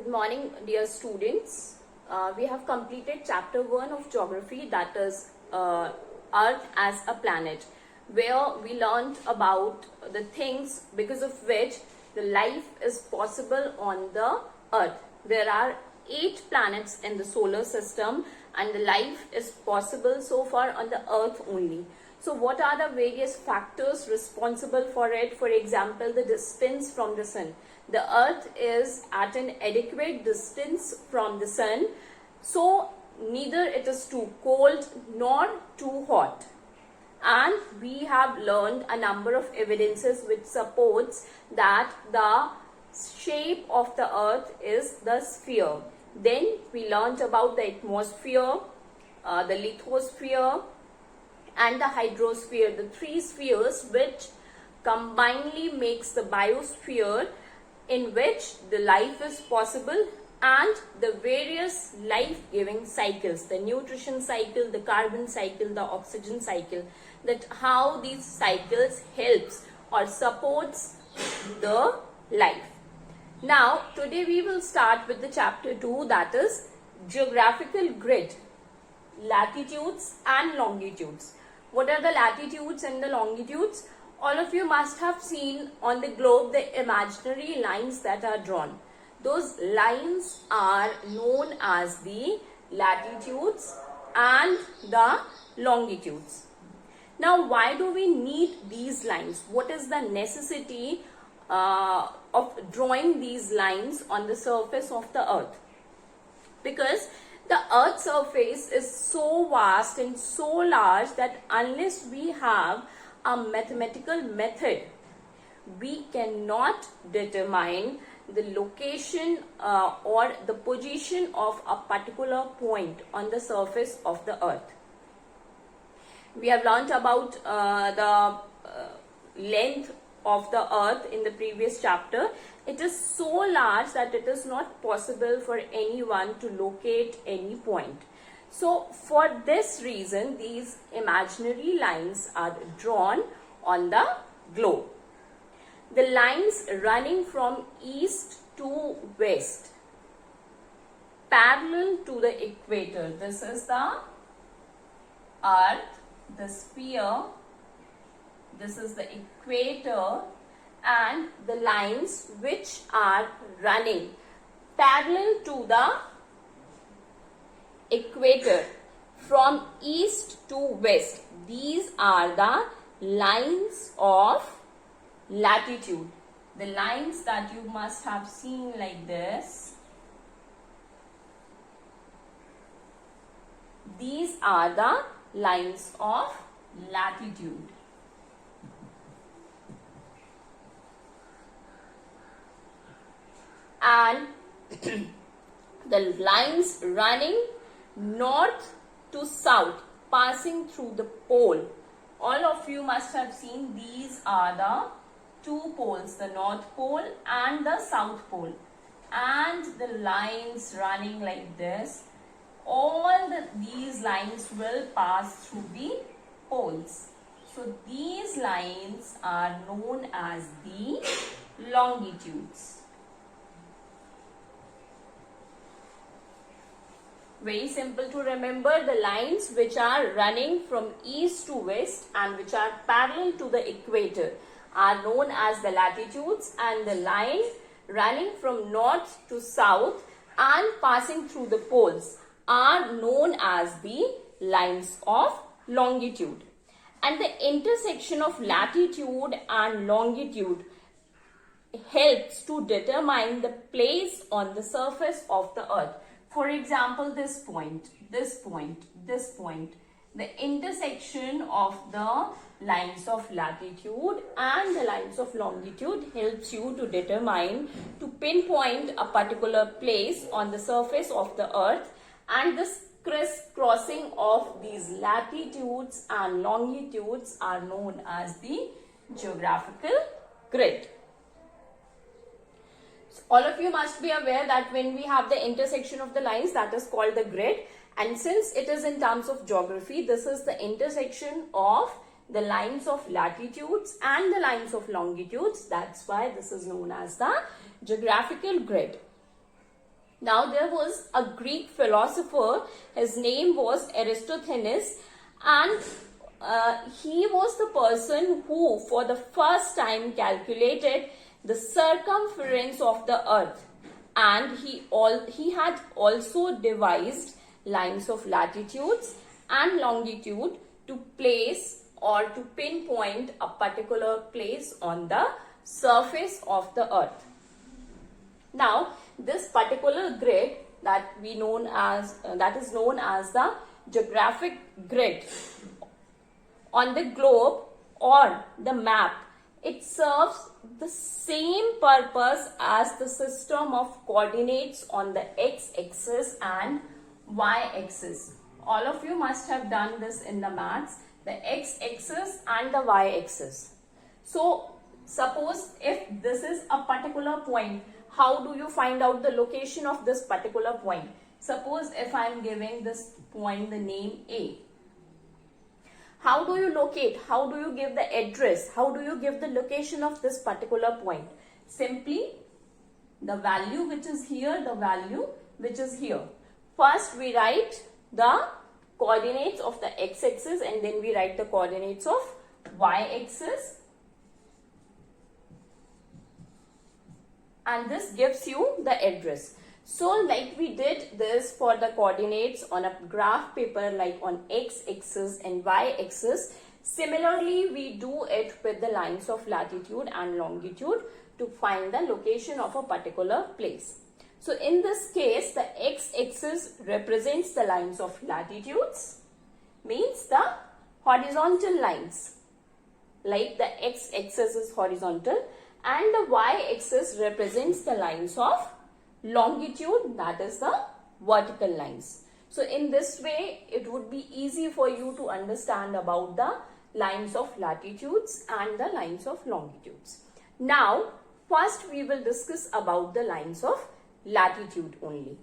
Good morning, dear students. We have completed chapter 1 of geography, that is Earth as a planet, where we learned about the things because of which the life is possible on the Earth. There are 8 planets in the solar system and the life is possible so far on the Earth only. So what are the various factors responsible for it? For example, the distance from the sun. The Earth is at an adequate distance from the sun, so neither it is too cold nor too hot. And we have learned a number of evidences which supports that the shape of the Earth is the sphere. Then we learned about the atmosphere, the lithosphere and the hydrosphere, the 3 spheres which combinedly makes the biosphere, in which the life is possible, and the various life-giving cycles, the nutrition cycle, the carbon cycle, the oxygen cycle, that how these cycles helps or supports the life. Now today we will start with the chapter 2, that is geographical grid, latitudes and longitudes. What are the latitudes and the longitudes? All of you must have seen on the globe the imaginary lines that are drawn. Those lines are known as the latitudes and the longitudes. Now, why do we need these lines? What is the necessity of drawing these lines on the surface of the Earth? Because the Earth's surface is so vast and so large that unless we have a mathematical method, we cannot determine the location or the position of a particular point on the surface of the Earth. We have learnt about the length of the Earth in the previous chapter. It is so large that it is not possible for anyone to locate any point. So for this reason, these imaginary lines are drawn on the globe. The lines running from east to west, parallel to the equator. This is the Earth, the sphere. This is the equator, and the lines which are running parallel to the equator from east to west. These are the lines of latitude. The lines that you must have seen like this. These are the lines of latitude. And the lines running north to south, passing through the pole. All of you must have seen these are the 2 poles, the north pole and the south pole. And the lines running like this, these lines will pass through the poles. So these lines are known as the longitudes. Very simple to remember. The lines which are running from east to west and which are parallel to the equator are known as the latitudes, and the line running from north to south and passing through the poles are known as the lines of longitude. And the intersection of latitude and longitude helps to determine the place on the surface of the Earth. For example, this point, this point, this point. The intersection of the lines of latitude and the lines of longitude helps you to determine, to pinpoint a particular place on the surface of the Earth, and this crisscrossing of these latitudes and longitudes are known as the geographical grid. So all of you must be aware that when we have the intersection of the lines, that is called the grid. And since it is in terms of geography, this is the intersection of the lines of latitudes and the lines of longitudes. That's why this is known as the geographical grid. Now there was a Greek philosopher, his name was Aristophanes, and he was the person who for the first time calculated the circumference of the earth, and he had also devised lines of latitudes and longitude to place or to pinpoint a particular place on the surface of the earth. Now this particular grid that is known as the geographic grid on the globe or the map, it serves the same purpose as the system of coordinates on the x-axis and y-axis. All of you must have done this in the maths, the x-axis and the y-axis. So suppose if this is a particular point, how do you find out the location of this particular point? Suppose if I am giving this point the name A. How do you locate? How do you give the address? How do you give the location of this particular point? Simply the value which is here, the value which is here. First we write the coordinates of the x-axis and then we write the coordinates of y-axis. And this gives you the address. So like we did this for the coordinates on a graph paper, like on x-axis and y-axis, similarly we do it with the lines of latitude and longitude to find the location of a particular place. So in this case, the x-axis represents the lines of latitudes, means the horizontal lines, like the x-axis is horizontal, and the y-axis represents the lines of longitude, that is the vertical lines. So in this way, it would be easy for you to understand about the lines of latitudes and the lines of longitudes. Now, first we will discuss about the lines of latitude only.